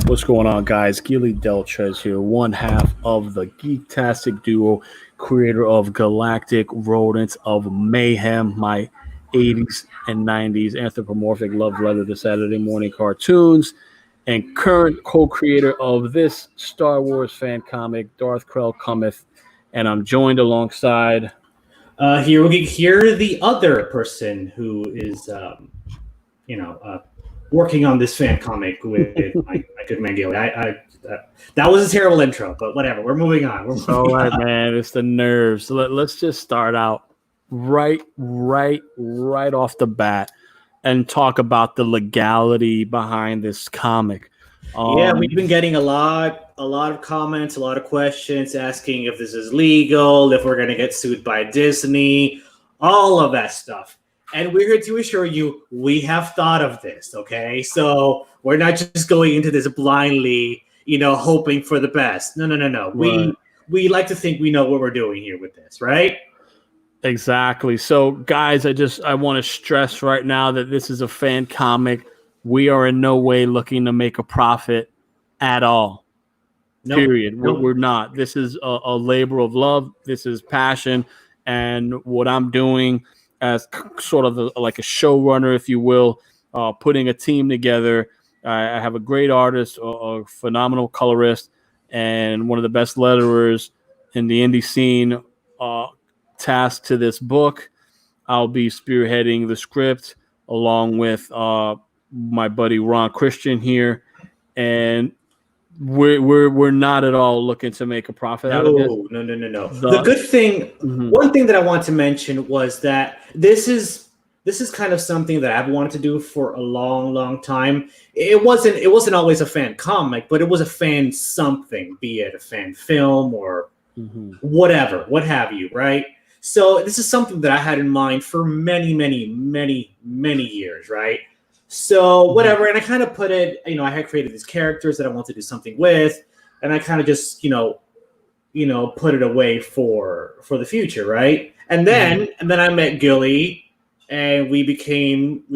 What's going on, guys? Gilly Delchez here, one half of the Geektastic Duo, creator of Galactic Rodents of Mayhem, my 80s and 90s anthropomorphic love letter to Saturday morning cartoons, and current co-creator of this Star Wars fan comic, Darth Krell Cometh. And I'm joined alongside... Here we hear the other person who is, working on this fan comic with my good man Gilly. That was a terrible intro, but whatever. We're moving on. All right, man. It's the nerves. So let's just start out right off the bat and talk about the legality behind this comic. Yeah, we've been getting a lot of comments, a lot of questions asking if this is legal, if we're going to get sued by Disney, all of that stuff. And we're here to assure you we have thought of this, okay? So we're not just going into this blindly, hoping for the best. No. Right. We like to think we know what we're doing here with this, right? Exactly. So, guys, I want to stress right now that this is a fan comic. We are in no way looking to make a profit at all. Nope. Period. Nope. We're not. This is a labor of love. This is passion. And what I'm doing as sort of like a showrunner, if you will, putting a team together. I have a great artist, a phenomenal colorist, and one of the best letterers in the indie scene tasked to this book. I'll be spearheading the script along with my buddy Ron Christian here, and we're not at all looking to make a profit out of this. No. The good thing, one thing that I want to mention was that this is kind of something that I've wanted to do for a long time. It wasn't always a fan comic, but it was a fan something, be it a fan film or whatever, what have you, right? So this is something that I had in mind for many years, right? So whatever, and I kind of put it, I had created these characters that I wanted to do something with, and I kind of just, put it away for the future, right? And then I met Gilly, and we became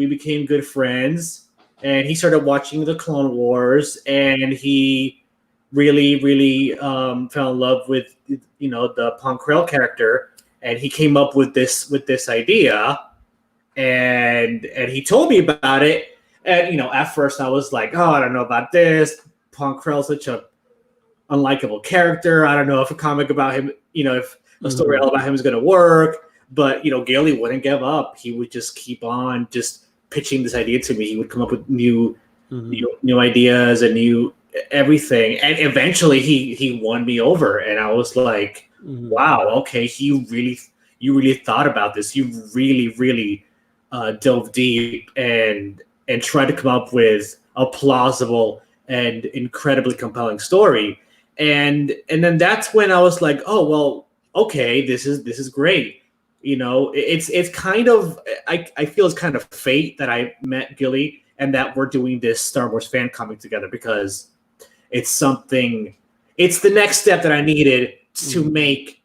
good friends, and he started watching the Clone Wars, and he really fell in love with the Krell character, and he came up with this idea. And he told me about it, and at first I was like, oh, I don't know about this. Krell's such a unlikable character. I don't know if a comic about him, if a story all about him is going to work. But Gilly wouldn't give up. He would just keep on just pitching this idea to me. He would come up with new ideas and new everything, and eventually he won me over. And I was like, wow, okay, you really thought about this. You really dove deep and tried to come up with a plausible and incredibly compelling story. And then that's when I was like, oh well, okay, this is great. It's kind of, I feel it's kind of fate that I met Gilly and that we're doing this Star Wars fan comic together, because it's the next step that I needed to make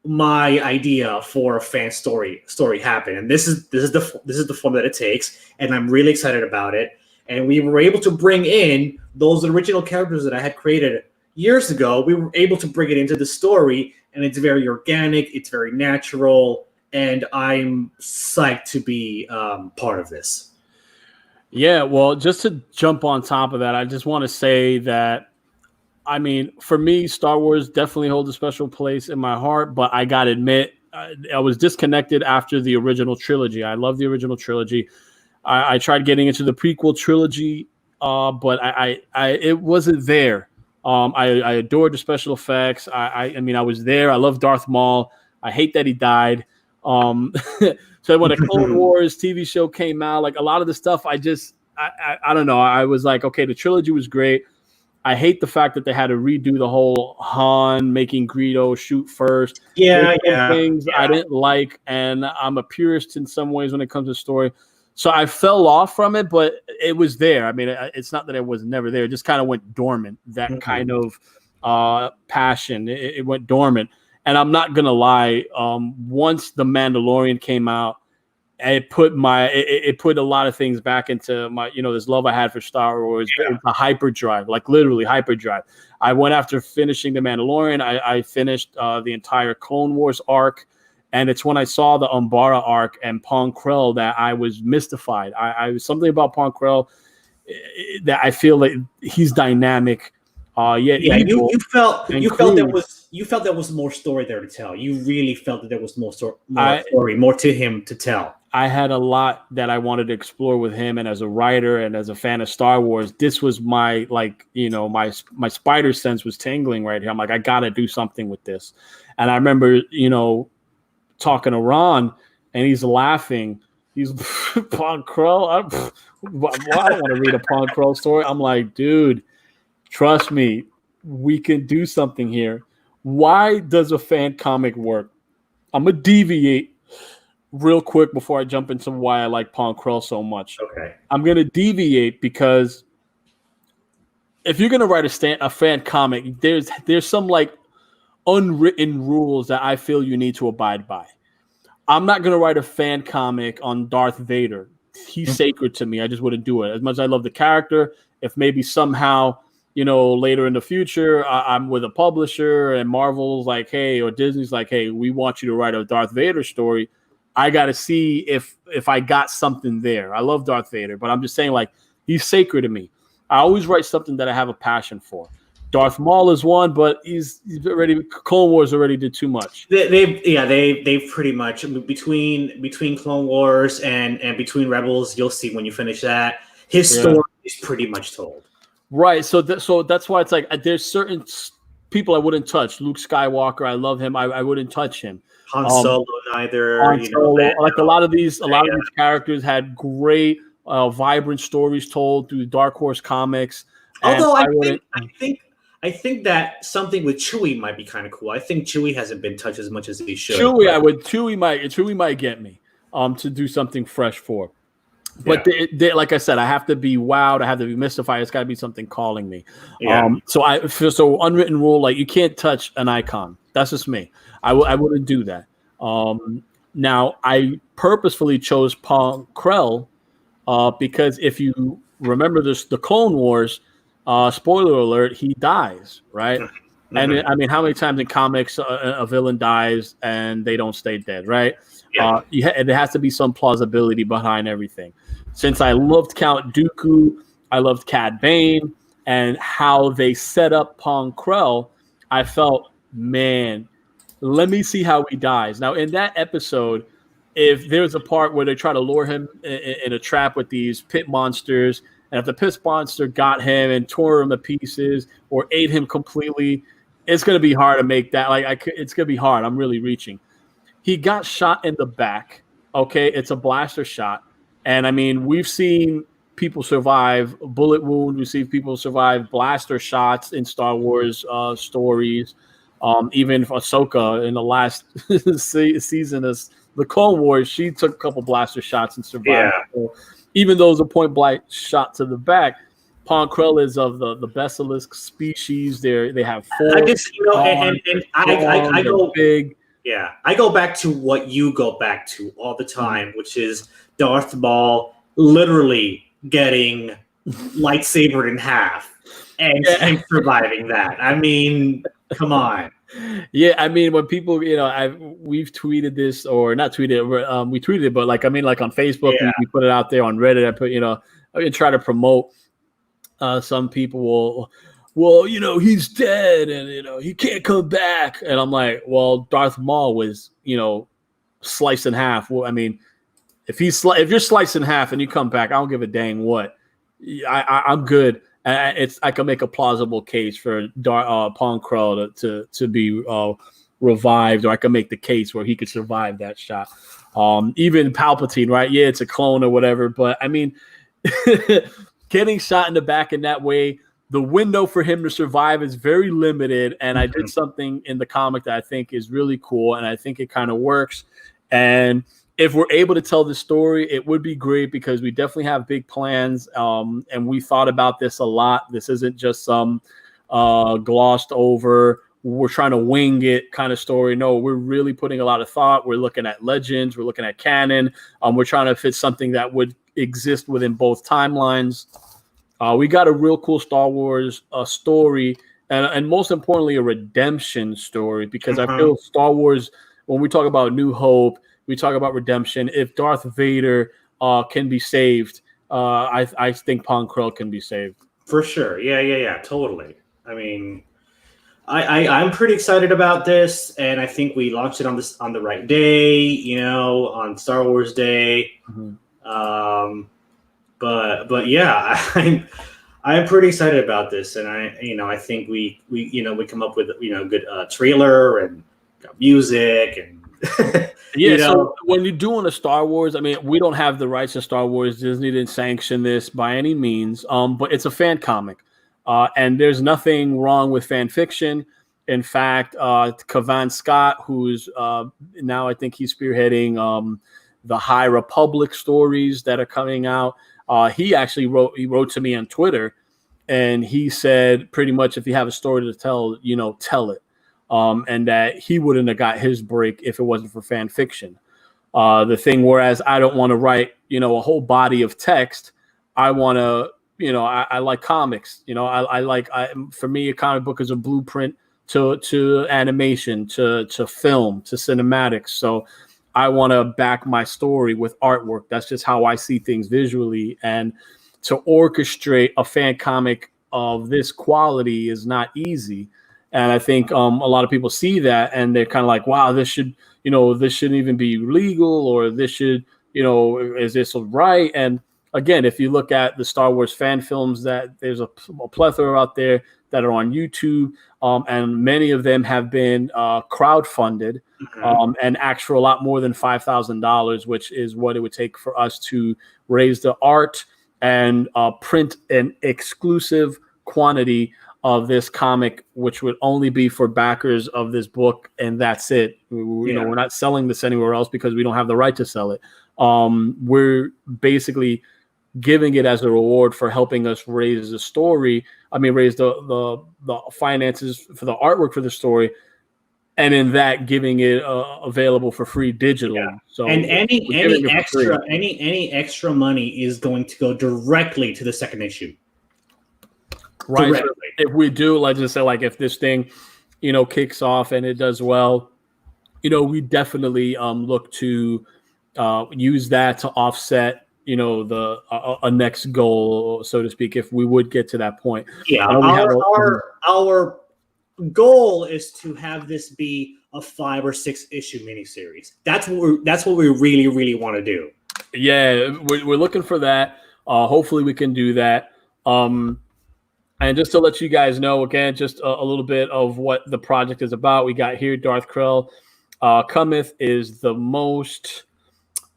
my idea for a fan story happen. And this is the form that it takes, and I'm really excited about it. And we were able to bring in those original characters that I had created years ago. We were able to bring it into the story, and it's very organic, it's very natural, and I'm psyched to be part of this. Yeah, well, just to jump on top of that, I just want to say that, I mean, for me, Star Wars definitely holds a special place in my heart, but I got to admit, I was disconnected after the original trilogy. I love the original trilogy. I tried getting into the prequel trilogy, but it wasn't there. I adored the special effects. I mean, I was there. I love Darth Maul. I hate that he died. So when the Clone Wars TV show came out, like a lot of the stuff, I don't know. I was like, okay, the trilogy was great. I hate the fact that they had to redo the whole Han making Greedo shoot first. Yeah. Things I didn't like, and I'm a purist in some ways when it comes to story. So I fell off from it, but it was there. I mean, it's not that it was never there. It just kind of went dormant. That kind of passion, it went dormant. And I'm not going to lie, once The Mandalorian came out it put a lot of things back into my, this love I had for Star Wars, into hyperdrive, like literally hyperdrive. I went after finishing The Mandalorian. I finished the entire Clone Wars arc, and it's when I saw the Umbara arc and Pong Krell that I was mystified. I was something about Pong Krell that I feel like he's dynamic. You felt there was more story there to tell. You really felt that there was more story, more to him to tell. I had a lot that I wanted to explore with him, and as a writer and as a fan of Star Wars, this was my my spider sense was tingling right here. I'm like, I gotta do something with this. And I remember, talking to Ron, and he's laughing. He's Pong Krell. I don't want to read a Pong Krell story. I'm like, dude, trust me, we can do something here. Why does a fan comic work? I'm gonna deviate real quick before I jump into why I like Pong Krell so much. Okay. I'm going to deviate because if you're going to write a fan comic, there's some like unwritten rules that I feel you need to abide by. I'm not going to write a fan comic on Darth Vader. He's sacred to me. I just wouldn't do it. As much as I love the character, if maybe somehow, later in the future, I'm with a publisher and Marvel's like, hey, or Disney's like, hey, we want you to write a Darth Vader story. I got to see if I got something there. I love Darth Vader, but I'm just saying, like, he's sacred to me. I always write something that I have a passion for. Darth Maul is one, but he's already Clone Wars already did too much. They pretty much between Clone Wars and between Rebels, you'll see when you finish that his story is pretty much told. Right. So that's why it's like there's certain people I wouldn't touch. Luke Skywalker, I love him. I wouldn't touch him. Han Solo, neither. Han Solo, like a lot of these characters had great, vibrant stories told through Dark Horse comics. Although I think that something with Chewie might be kind of cool. I think Chewie hasn't been touched as much as he should. Chewie might get me to do something fresh for. But they, like I said, I have to be wowed. I have to be mystified. It's got to be something calling me. Yeah. So unwritten rule, like you can't touch an icon. That's just me. I wouldn't do that. Now, I purposefully chose Pong Krell because if you remember the Clone Wars, spoiler alert, he dies, right? Mm-hmm. And I mean, how many times in comics a villain dies and they don't stay dead, right? Yeah. There has to be some plausibility behind everything. Since I loved Count Dooku, I loved Cad Bane, and how they set up Pong Krell, I felt, man, let me see how he dies. Now, in that episode, if there's a part where they try to lure him in a trap with these pit monsters, and if the pit monster got him and tore him to pieces or ate him completely, it's going to be hard to make that. It's going to be hard. I'm really reaching. He got shot in the back. Okay, it's a blaster shot. And, I mean, we've seen people survive a bullet wound. We've seen people survive blaster shots in Star Wars stories. Even Ahsoka in the last season of the Clone Wars, she took a couple blaster shots and survived. Yeah. So even though it was a point-blank shot to the back, Pong Krell is of the basilisk species. They have four. I guess, I go big. Yeah, I go back to what you go back to all the time, which is Darth Maul literally getting lightsabered in half and surviving that. I mean, come on. Yeah, I mean, when people, we've tweeted this or not tweeted, we tweeted it, but like on Facebook, we put it out there on Reddit. I put, I try to promote. Some people will. Well, he's dead and, he can't come back. And I'm like, well, Darth Maul was, sliced in half. Well, I mean, if you're sliced in half and you come back, I don't give a dang what. I'm good. I can make a plausible case for Pong Krell to be revived, or I can make the case where he could survive that shot. Even Palpatine, right? Yeah, it's a clone or whatever. But, I mean, getting shot in the back in that way, the window for him to survive is very limited, and I did something in the comic that I think is really cool, and I think it kind of works. And if we're able to tell the story, it would be great because we definitely have big plans, and we thought about this a lot. This isn't just some glossed over, we're trying to wing it kind of story. No, we're really putting a lot of thought. We're looking at legends. We're looking at canon. We're trying to fit something that would exist within both timelines. We got a real cool Star Wars story, and most importantly, a redemption story, because I feel Star Wars, when we talk about New Hope, we talk about redemption. If Darth Vader can be saved, I think Krell can be saved. For sure. Yeah, totally. I mean, I'm pretty excited about this, and I think we launched it on the right day, on Star Wars Day. But yeah, I'm pretty excited about this, and I think we come up with a good trailer and got music and yeah. So when you're doing a Star Wars, I mean, we don't have the rights to Star Wars. Disney didn't sanction this by any means. But it's a fan comic, and there's nothing wrong with fan fiction. In fact, Kavan Scott, who's now I think he's spearheading the High Republic stories that are coming out. He actually wrote to me on Twitter, and he said pretty much if you have a story to tell, tell it. And that he wouldn't have got his break if it wasn't for fan fiction. The thing, whereas I don't want to write, a whole body of text. I want to, I like comics. For me, a comic book is a blueprint to animation, to film, to cinematics. So I want to back my story with artwork. That's just how I see things visually. And to orchestrate a fan comic of this quality is not easy. And I think a lot of people see that and they're kind of like, wow, this shouldn't even be legal, or this should, is this right? And again, if you look at the Star Wars fan films, that there's a plethora out there that are on YouTube, and many of them have been crowdfunded and asked for a lot more than $5,000, which is what it would take for us to raise the art and print an exclusive quantity of this comic, which would only be for backers of this book, and that's it. We're not selling this anywhere else because we don't have the right to sell it. We're basically giving it as a reward for helping us raise the story. I mean, raise the finances for the artwork for the story, and in that, giving it available for free digital. Yeah. So, and any extra money is going to go directly to the second issue. Right. So if we do, let's just say, like, if this thing, kicks off and it does well, we definitely look to use that to offset, a next goal, so to speak, if we would get to that point. Yeah. Our goal is to have this be a 5 or 6 issue miniseries. That's what we really, really want to do. Yeah, we're looking for that. Hopefully we can do that. And just to let you guys know, again, just a little bit of what the project is about. We got here Darth Krell. Cometh is the most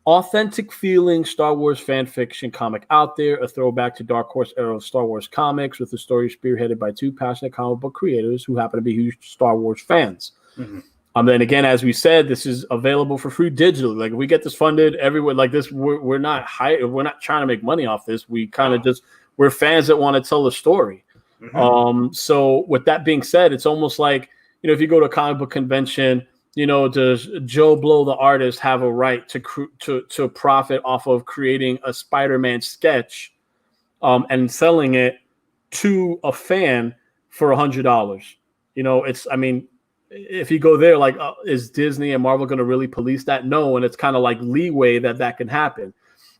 authentic feeling Star Wars fan fiction comic out there, a throwback to Dark Horse era of Star Wars comics, with the story spearheaded by 2 passionate comic book creators who happen to be huge Star Wars fans. Then again, as we said, this is available for free digitally. Like, if we get this funded everywhere like this, we're not trying to make money off this. We kind of we're fans that want to tell the story. So with that being said, it's almost like, if you go to a comic book convention, does Joe Blow, the artist, have a right to profit off of creating a Spider-Man sketch and selling it to a fan for $100? If you go there, like, is Disney and Marvel going to really police that? No. And it's kind of like leeway that can happen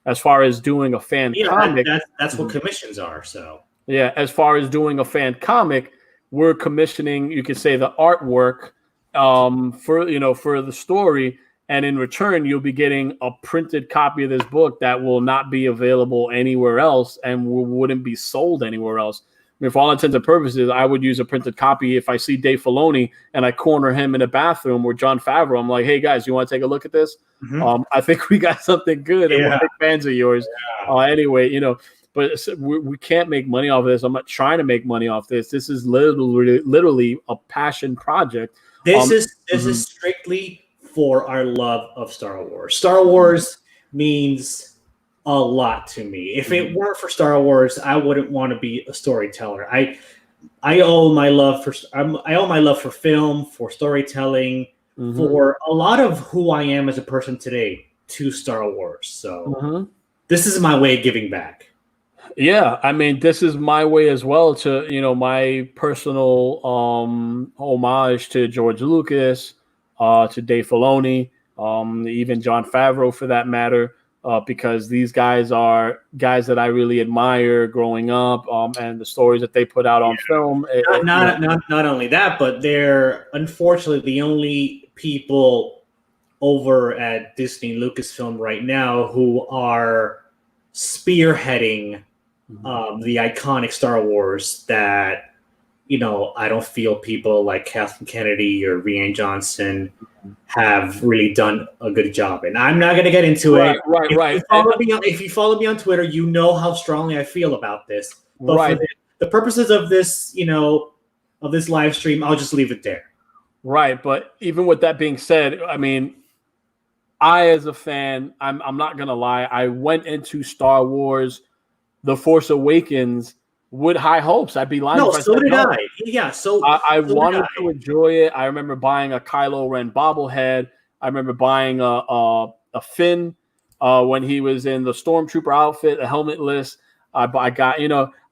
as far as doing a fan comic. That's what commissions are. So yeah, as far as doing a fan comic, we're commissioning, you could say, the artwork for the story, and in return, you'll be getting a printed copy of this book that will not be available anywhere else and wouldn't be sold anywhere else. I mean, for all intents and purposes, I would use a printed copy if I see Dave Filoni and I corner him in a bathroom, or Jon Favreau. I'm like, hey guys, you want to take a look at this? I think we got something good, and we're big fans of yours. Anyway, but we can't make money off of this. I'm not trying to make money off this. This is literally a passion project. This is strictly for our love of Star Wars. Star Wars means a lot to me. If it weren't for Star Wars, I wouldn't want to be a storyteller. I owe my love for film, for storytelling, for a lot of who I am as a person today to Star Wars. So this is my way of giving back. Yeah, I mean, this is my way as well to, my personal homage to George Lucas, to Dave Filoni, even Jon Favreau for that matter, because these guys are guys that I really admire growing up, and the stories that they put out on film. Not only that, but they're unfortunately the only people over at Disney Lucasfilm right now who are spearheading the iconic Star Wars that, I don't feel people like Kathleen Kennedy or Rian Johnson have really done a good job. And I'm not going to get into it. Right. If you follow me on Twitter, you know how strongly I feel about this. But for the purposes of this, of this live stream, I'll just leave it there. Right. But even with that being said, I mean, I, as a fan, I'm not going to lie. I went into Star Wars The Force Awakens with high hopes. I'd be lying if I said no. I. Yeah, so I wanted to enjoy it. I remember buying a Kylo Ren bobblehead. I remember buying a Finn when he was in the Stormtrooper outfit, a helmetless. I got,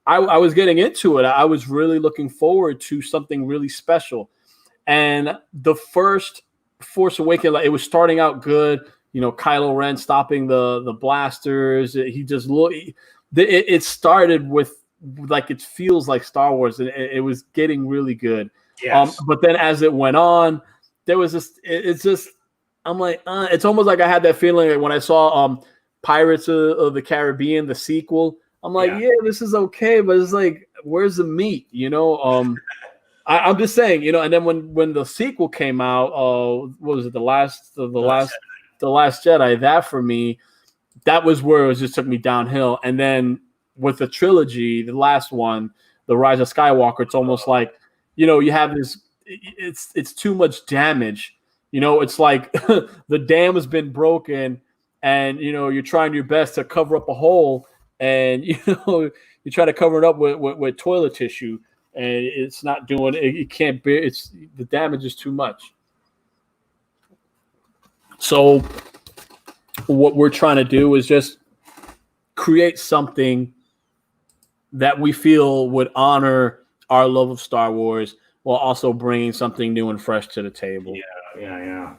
I was getting into it. I was really looking forward to something really special. And the first Force Awakens, it was starting out good. Kylo Ren stopping the blasters. He just looked. It started with it feels like Star Wars, and it was getting really good. Yes. But then as it went on, there was this. It's just I'm like, it's almost like I had that feeling like when I saw Pirates of the Caribbean, the sequel. I'm like, yeah, this is okay, but it's like, where's the meat? I'm just saying, and then when the sequel came out, what was it? The Last Jedi. That for me, that was where it just took me downhill. And then with the trilogy, the last one, The Rise of Skywalker, it's almost like, you have this. It's too much damage. It's like the dam has been broken, and you're trying your best to cover up a hole, and you try to cover it up with toilet tissue. And it's not doing it. It can't bear. The damage is too much. So what we're trying to do is just create something that we feel would honor our love of Star Wars while also bringing something new and fresh to the table. Yeah.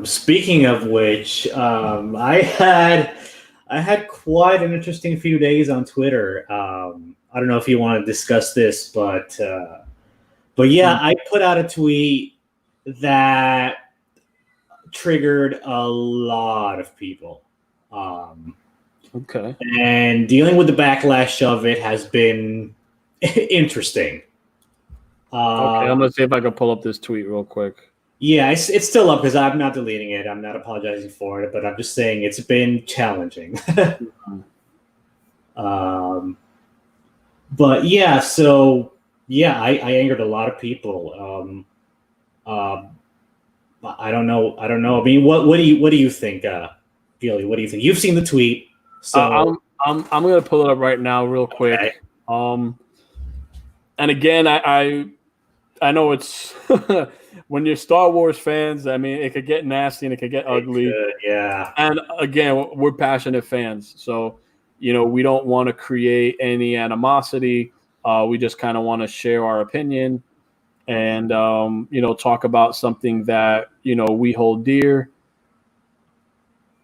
Speaking of which, I had quite an interesting few days on Twitter. I don't know if you want to discuss this, but yeah, I put out a tweet that triggered a lot of people. Okay. And dealing with the backlash of it has been interesting. Okay, I'm gonna see if I can pull up this tweet real quick. Yeah, it's still up because I'm not deleting it. I'm not apologizing for it, but I'm just saying it's been challenging. But yeah, so yeah, I angered a lot of people. I don't know. I mean, what do you think, Gilly? What do you think? You've seen the tweet, so I'm gonna pull it up right now, real quick. Okay. And again, I know it's when you're Star Wars fans. I mean, it could get nasty and it could get ugly. Yeah. And again, we're passionate fans, so we don't want to create any animosity. We just kind of want to share our opinion and talk about something that we hold dear.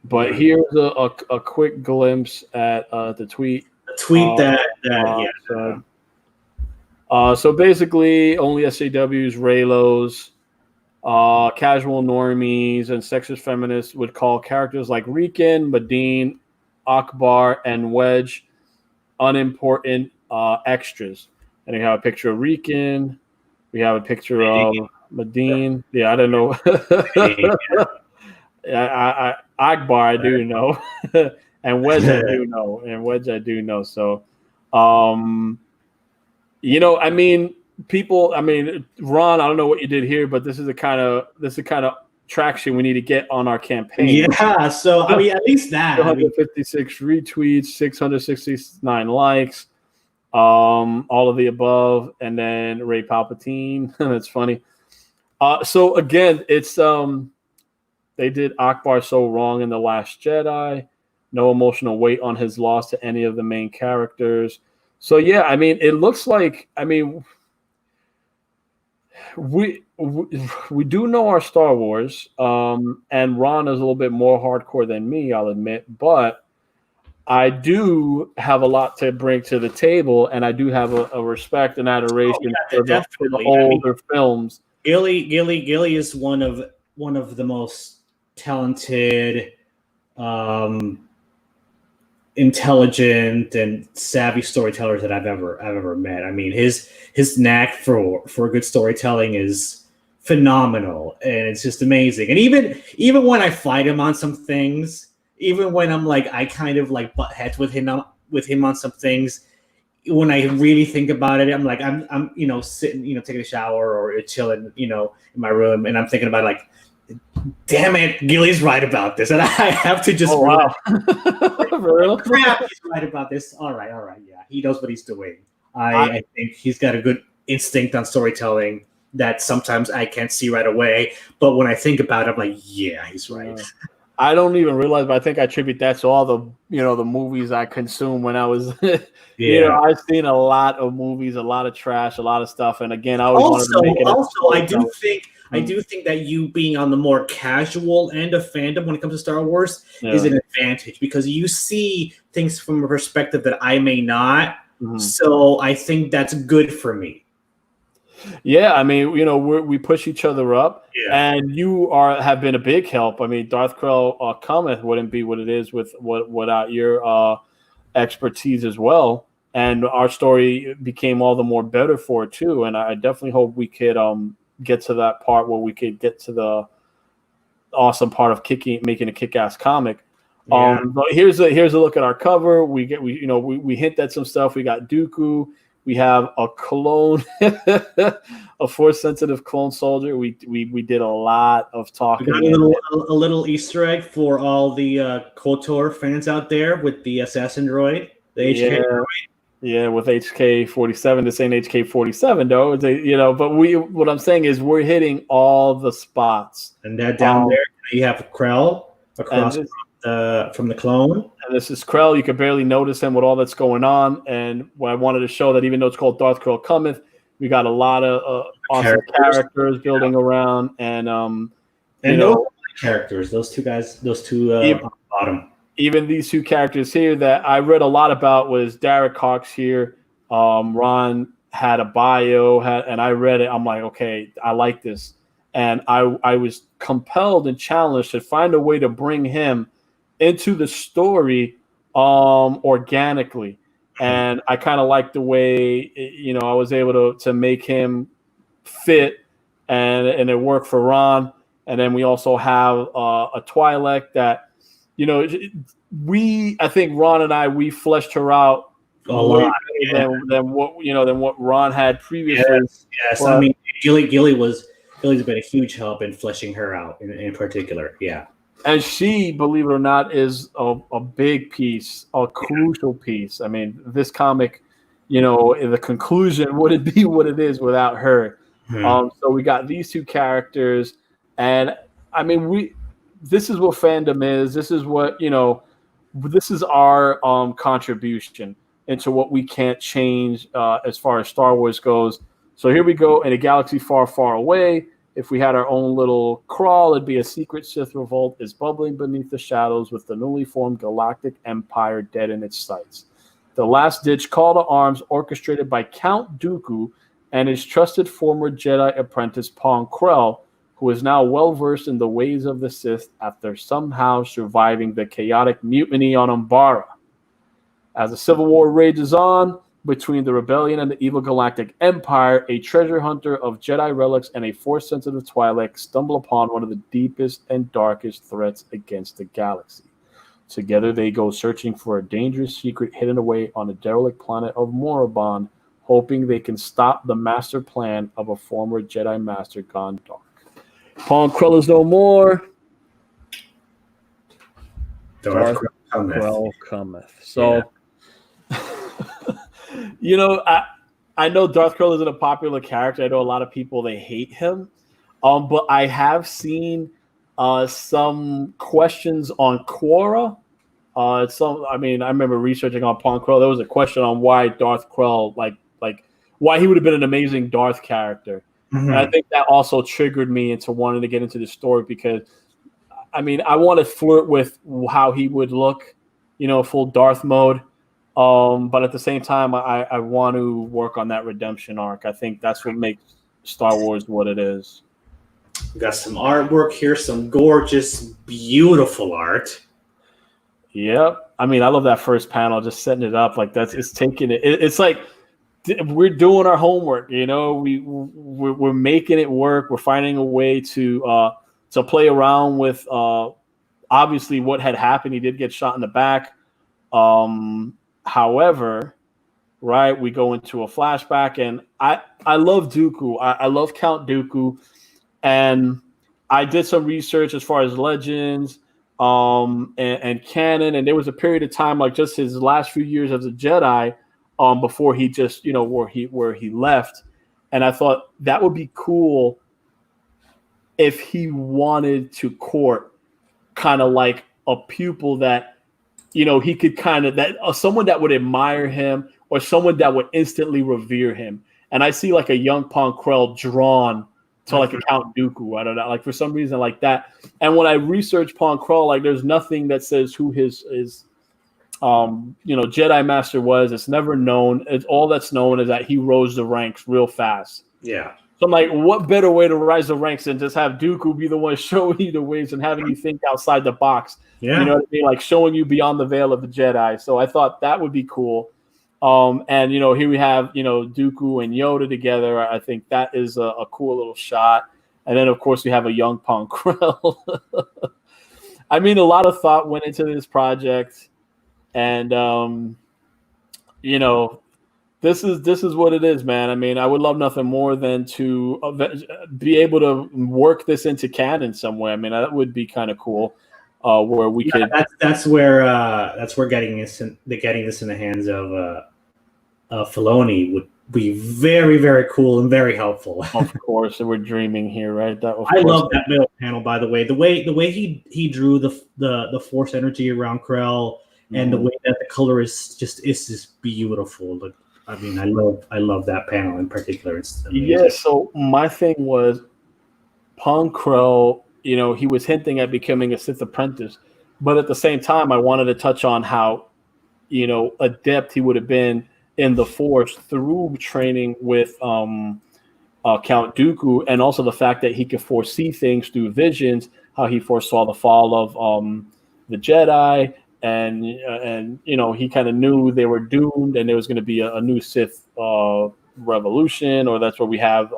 But here's a quick glimpse at the tweet. So basically, only SJWs, Raylos, casual normies, and sexist feminists would call characters like Riken, Madine, Akbar, and Wedge unimportant extras. And we have a picture of Riken. We have a picture of Madine. Yeah, I don't know. Akbar, I do know. And Wedge, I do know. So, I mean, Ron, I don't know what you did here, but this is the kind of traction we need to get on our campaign. Yeah, so I mean, at least that 156 retweets, 669 likes. All of the above, and then Ray Palpatine. That's funny. So again, it's they did Akbar so wrong in The Last Jedi. No emotional weight on his loss to any of the main characters. So yeah, I mean, it looks like, I mean, we do know our Star Wars, and Ron is a little bit more hardcore than me, I'll admit, but I do have a lot to bring to the table, and I do have a respect and adoration for the older films. Gilly is one of the most talented, intelligent, and savvy storytellers that I've ever met. I mean, his knack for good storytelling is phenomenal, and it's just amazing. And even when I fight him on some things, even when I'm like, I kind of like butt heads with him on some things, when I really think about it, I'm like, I'm sitting, taking a shower or chilling, in my room, and I'm thinking about like, damn it, Gilly's right about this, and I have to just wow. For real? Crap, he's right about this. All right, yeah, he knows what he's doing. I think he's got a good instinct on storytelling that sometimes I can't see right away, but when I think about it, I'm like, yeah, he's right. I don't even realize, but I think I attribute that to all the the movies I consumed when I was I've seen a lot of movies, a lot of trash, a lot of stuff, and again, I always wanted to make it. Also, I do think that you being on the more casual end of fandom when it comes to Star Wars is an advantage, because you see things from a perspective that I may not. Mm-hmm. So I think that's good for me. Yeah, I mean, we push each other up, and you have been a big help. I mean, Darth Krell Cometh wouldn't be what it is without your expertise as well, and our story became all the more better for it too. And I definitely hope we could get to that part where we could get to the awesome part of making a kick-ass comic. Yeah. But here's a look at our cover. We hint at some stuff. We got Dooku. We have a clone, a Force-sensitive clone soldier. We did a lot of talking. We got a little Easter egg for all the KOTOR fans out there with the assassin droid, the HK droid. Yeah, with HK-47. This ain't HK-47 though. But what I'm saying is we're hitting all the spots. And that down there, you have Krell across from the clone. And this is Krell. You can barely notice him with all that's going on. And what I wanted to show that even though it's called Darth Krell Cometh, we got a lot of awesome characters building around, and those characters, those two guys, on the bottom. Even these two characters here that I read a lot about was Derek Hawks here. Ron had a bio, and I read it. I'm like, okay, I like this. And I was compelled and challenged to find a way to bring him into the story organically. And I kind of like the way, I was able to make him fit, and it worked for Ron. And then we also have a Twi'lek that, I think Ron and we fleshed her out a lot than what Ron had previously. Yes. I mean, Gilly's been a huge help in fleshing her out in particular. Yeah. And she, believe it or not, is a big piece, a crucial piece. I mean, this comic, in the conclusion wouldn't be what it is without her. So we got these two characters, and I mean, this is what fandom is. This is what, this is our contribution into what we can't change as far as Star Wars goes. So here we go. In a galaxy far, far away, if we had our own little crawl, it'd be a secret Sith revolt is bubbling beneath the shadows with the newly formed galactic empire dead in its sights. The last-ditch call to arms orchestrated by Count Dooku and his trusted former Jedi apprentice Pong Krell, who is now well-versed in the ways of the Sith after somehow surviving the chaotic mutiny on Umbara. As the Civil War rages on between the Rebellion and the evil Galactic Empire, a treasure hunter of Jedi relics and a Force-sensitive Twi'lek stumble upon one of the deepest and darkest threats against the galaxy. Together, they go searching for a dangerous secret hidden away on the derelict planet of Morabond, hoping they can stop the master plan of a former Jedi Master gone dark. Pong Krell is no more. Darth Krell cometh. So, I know Darth Krell isn't a popular character. I know a lot of people, they hate him. But I have seen some questions on Quora. I remember researching on Pong Krell. There was a question on why Darth Krell, like why he would have been an amazing Darth character. Mm-hmm. And I think that also triggered me into wanting to get into the story because, I want to flirt with how he would look, full Darth mode. But at the same time, I want to work on that redemption arc. I think that's what makes Star Wars what it is. We got some artwork here, some gorgeous, beautiful art. Yep. I love that first panel, just setting it up like it's taking it. It's like we're doing our homework. We're making it work. We're finding a way to play around with obviously what had happened. He did get shot in the back. However, right, we go into a flashback, and I love Dooku. I love Count Dooku, and I did some research as far as legends and canon, and there was a period of time, like just his last few years as a Jedi, before he just where he left, and I thought that would be cool if he wanted to court kind of like a pupil that he could kind of someone that would admire him or someone that would instantly revere him. And I see like a young Pong Krell drawn to like a Count Dooku. I don't know, like for some reason like that. And when I research Pong Krell, like there's nothing that says who his Jedi Master was. It's never known. It's all that's known is that he rose the ranks real fast. Yeah. So I'm like, what better way to rise the ranks than just have Dooku be the one showing you the ways and having you think outside the box? Yeah. You know what I mean? Like showing you beyond the veil of the Jedi. So I thought that would be cool. And here we have, Dooku and Yoda together. I think that is a cool little shot. And then of course we have a young Pong Krell. A lot of thought went into this project, and this is what it is, man. I would love nothing more than to be able to work this into canon somewhere. That would be kind of cool. Where we could. That's where getting this in the hands of Filoni would be very, very cool and very helpful. Of course, we're dreaming here, right? I love that middle panel, by the way. The way he drew the Force energy around Krell, and the way that the color is just beautiful. I love that panel in particular. It's amazing. Yeah. So my thing was Pong Krell. He was hinting at becoming a Sith apprentice, but at the same time, I wanted to touch on how, adept he would have been in the Force through training with Count Dooku, and also the fact that he could foresee things through visions, how he foresaw the fall of the Jedi, and he kind of knew they were doomed, and there was going to be a new Sith revolution, or that's where we have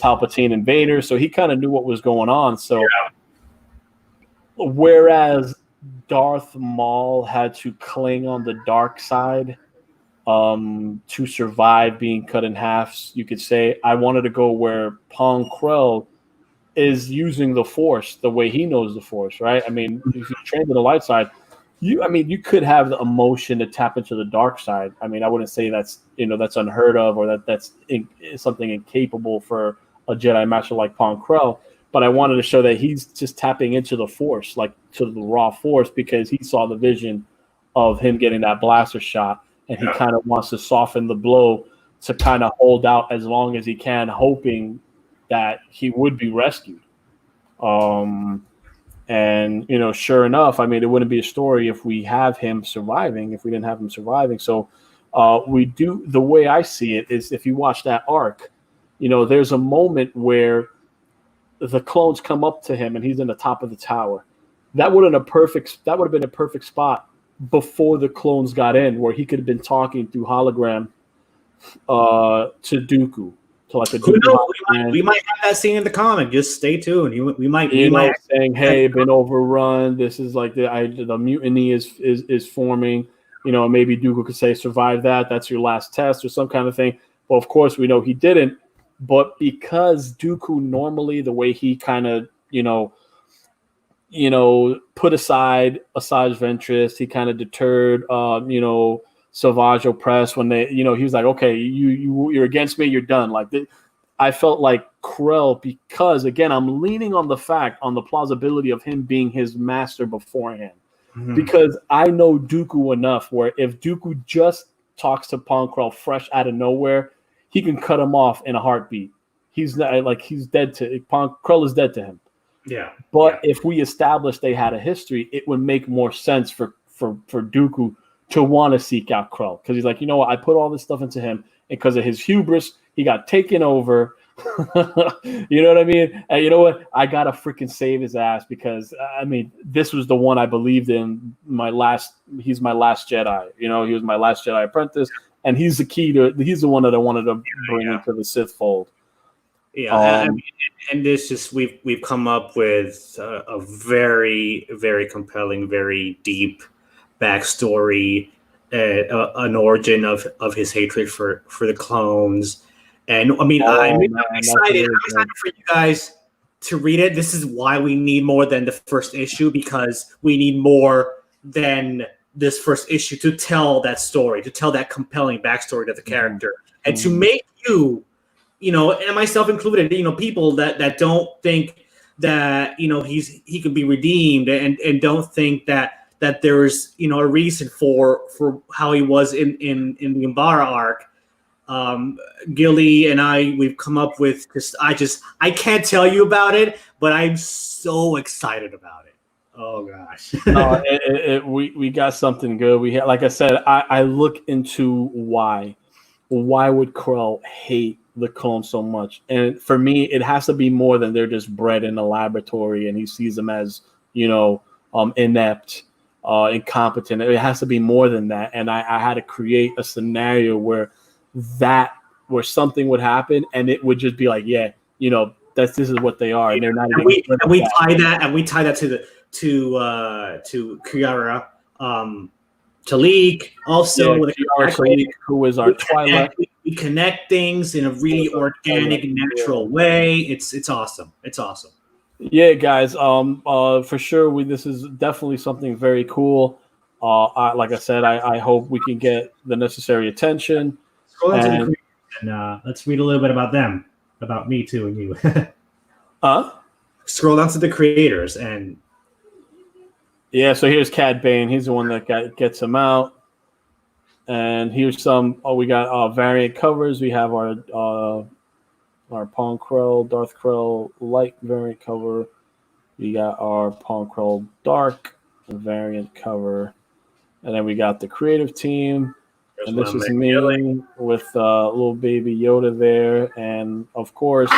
Palpatine and Vader. So he kind of knew what was going on. So whereas Darth Maul had to cling on the dark side to survive being cut in half, you could say, I wanted to go where Pong Krell is using the Force the way he knows the Force, right? If you train to the light side, you could have the emotion to tap into the dark side. I wouldn't say that's unheard of, or that's something incapable for a Jedi Master like Pong Krell. But I wanted to show that he's just tapping into the Force, like to the raw Force, because he saw the vision of him getting that blaster shot, and he kind of wants to soften the blow to kind of hold out as long as he can, hoping that he would be rescued. And sure enough, it wouldn't be a story if we have him surviving, if we didn't have him surviving. So we do, the way I see it is, if you watch that arc, there's a moment where the clones come up to him and he's in the top of the tower. That would have been a perfect spot before the clones got in, where he could have been talking through hologram to Dooku. To like a Who knows? We might have that scene in the comic. Just stay tuned. We might saying, "Hey, been overrun. This is like the mutiny is forming." Maybe Dooku could say, "Survive that. That's your last test," or some kind of thing. Well, of course, we know he didn't. But because Dooku normally, the way he kind of put aside Asajj Ventress, he kind of deterred Savage Opress when they, he was like, okay, you're against me, you're done. Like I felt like Krell, because again, I'm leaning on the plausibility of him being his master beforehand, because I know Dooku enough where if Dooku just talks to Pong Krell fresh out of nowhere, he can cut him off in a heartbeat. He's not like he's dead to Krell is dead to him. Yeah. But if we established they had a history, it would make more sense for Dooku to want to seek out Krell, because he's like, you know what, I put all this stuff into him, and because of his hubris, he got taken over. You know what I mean? And you know what? I gotta freaking save his ass, because I mean, this was the one I believed in. He's my last Jedi. He was my last Jedi apprentice, and he's the key to. He's the one that I wanted to bring into the Sith fold. Yeah, and this is we've come up with a very, very compelling, very deep backstory, an origin of his hatred for the clones. And I mean, I'm excited. I'm excited for you guys to read it. This is why we need more than the first issue, because we need more than this first issue to tell that story, to tell that compelling backstory to the character, and to make you, and myself included, people that don't think that he could be redeemed, and don't think that there's a reason for how he was in the Umbara arc. Gilly and we've come up with I can't tell you about it, but I'm so excited about it. Oh gosh. We got something good. We had, like I said, I look into why would Krell hate the clone so much, and for me it has to be more than they're just bred in a laboratory and he sees them as inept, incompetent. It has to be more than that, and I had to create a scenario where something would happen and it would just be like, this is what they are, and they're not. And we tie that to Kiara Talik, also with Kiara Talik, who is our Twilight. We connect things in a really organic, natural way. It's awesome. It's awesome. Yeah, guys. For sure, this is definitely something very cool. Like I said, I hope we can get the necessary attention. Scroll down to the creators and let's read a little bit about them, about me too and you. Scroll down to the creators and. Yeah, so here's Cad Bane. He's the one that gets him out. And here's some. We got variant covers. We have our Pong Krell, Darth Krell light variant cover. We got our Pong Krell dark variant cover, and then we got the creative team. And this is me with little baby Yoda there. And of course,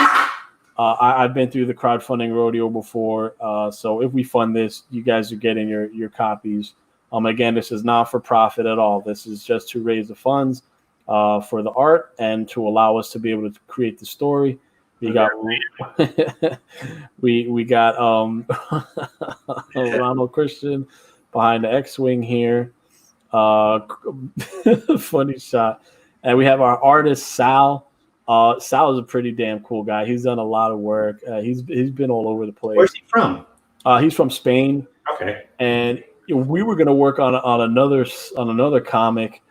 I've been through the crowdfunding rodeo before. So if we fund this, you guys are getting your copies. Again, this is not for profit at all. This is just to raise the funds for the art and to allow us to be able to create the story. We got we got Ronald Christian behind the X-Wing here. Funny shot. And we have our artist Sal. Sal is a pretty damn cool guy. He's done a lot of work. He's been all over the place. Where's he from? He's from Spain. Okay. And we were going to work on another comic,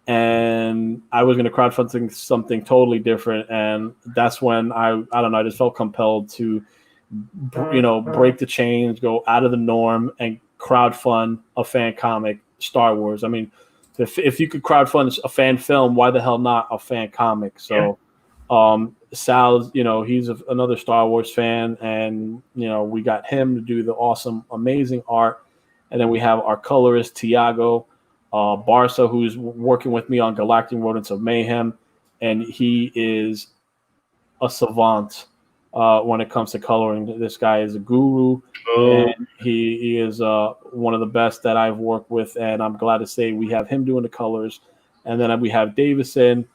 and I was going to crowdfund something totally different. And that's when I don't know, I just felt compelled to, break the chains, go out of the norm, and crowdfund a fan comic, Star Wars. I mean, if you could crowdfund a fan film, why the hell not a fan comic? So, Sal's, he's another Star Wars fan, and we got him to do the awesome, amazing art. And then we have our colorist Tiago Barca, who's working with me on Galactic Rodents of Mayhem, and he is a savant when it comes to coloring. This guy is a guru, and he is one of the best that I've worked with, and I'm glad to say we have him doing the colors. And then we have Davison.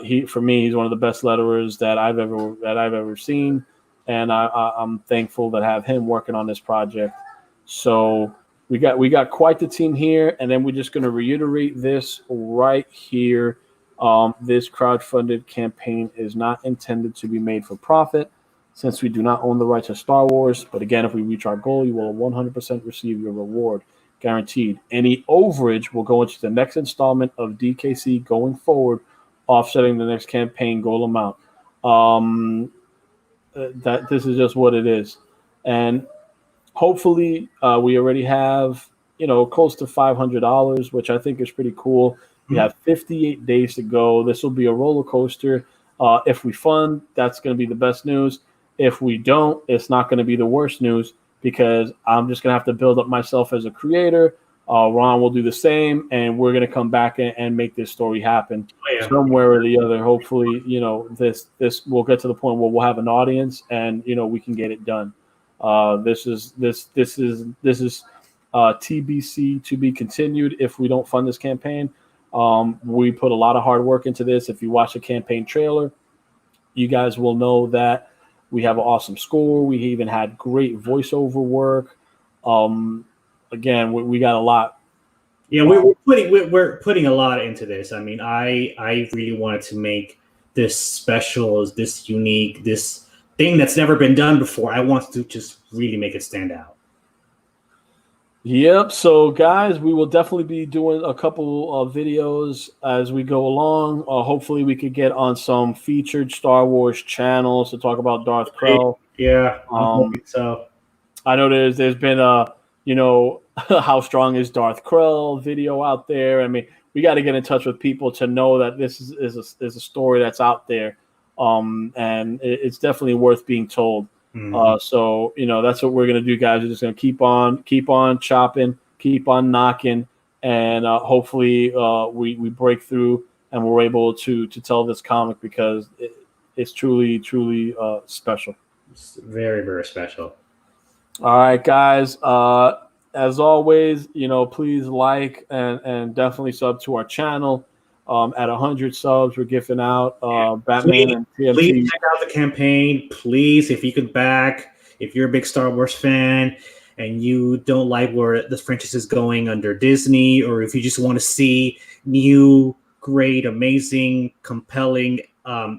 He's one of the best letterers that I've ever seen, and I'm thankful that I have him working on this project. So we got quite the team here, and then we're just going to reiterate this right here. This crowdfunded campaign is not intended to be made for profit, since we do not own the rights to Star Wars. But again, if we reach our goal, you will 100% receive your reward. guaranteed. Any overage will go into the next installment of DKC going forward, offsetting the next campaign goal amount. That this is just what it is, and hopefully we already have close to $500, which I think is pretty cool. We have 58 days to go. This will be a roller coaster. If we fund, that's going to be the best news. If we don't, it's not going to be the worst news, because I'm just going to have to build up myself as a creator. Ron will do the same, and we're going to come back and make this story happen somewhere or the other. Hopefully, this will get to the point where we'll have an audience, and we can get it done. This is TBC, to be continued. If we don't fund this campaign, we put a lot of hard work into this. If you watch the campaign trailer, you guys will know that we have an awesome score. We even had great voiceover work. Again, we got a lot. Yeah, we're putting a lot into this. I mean, I really wanted to make this special, this unique, this thing that's never been done before. I want to just really make it stand out. Yep. So, guys, we will definitely be doing a couple of videos as we go along. Hopefully, we could get on some featured Star Wars channels to talk about Darth Krell. Yeah, I'm hoping so. I know there's been a how strong is Darth Krell video out there. I mean, we got to get in touch with people to know that this is a story that's out there, and it's definitely worth being told. So that's what we're gonna do, guys. We're just gonna keep on chopping, keep on knocking, and hopefully we break through and we're able to tell this comic, because it's truly special. It's very, very special. All right, guys. As always, please like and definitely sub to our channel. At 100 subs, we're gifting out Batman and TMT. Please check out the campaign. Please, if you could back, if you're a big Star Wars fan and you don't like where the franchise is going under Disney, or if you just want to see new, great, amazing, compelling,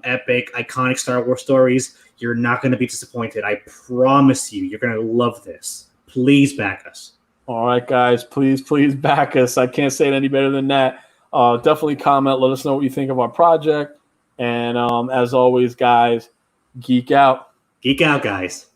epic, iconic Star Wars stories, you're not going to be disappointed. I promise you, you're going to love this. Please back us. All right, guys. Please back us. I can't say it any better than that. Definitely comment. Let us know what you think of our project. And as always, guys, geek out. Geek out, guys.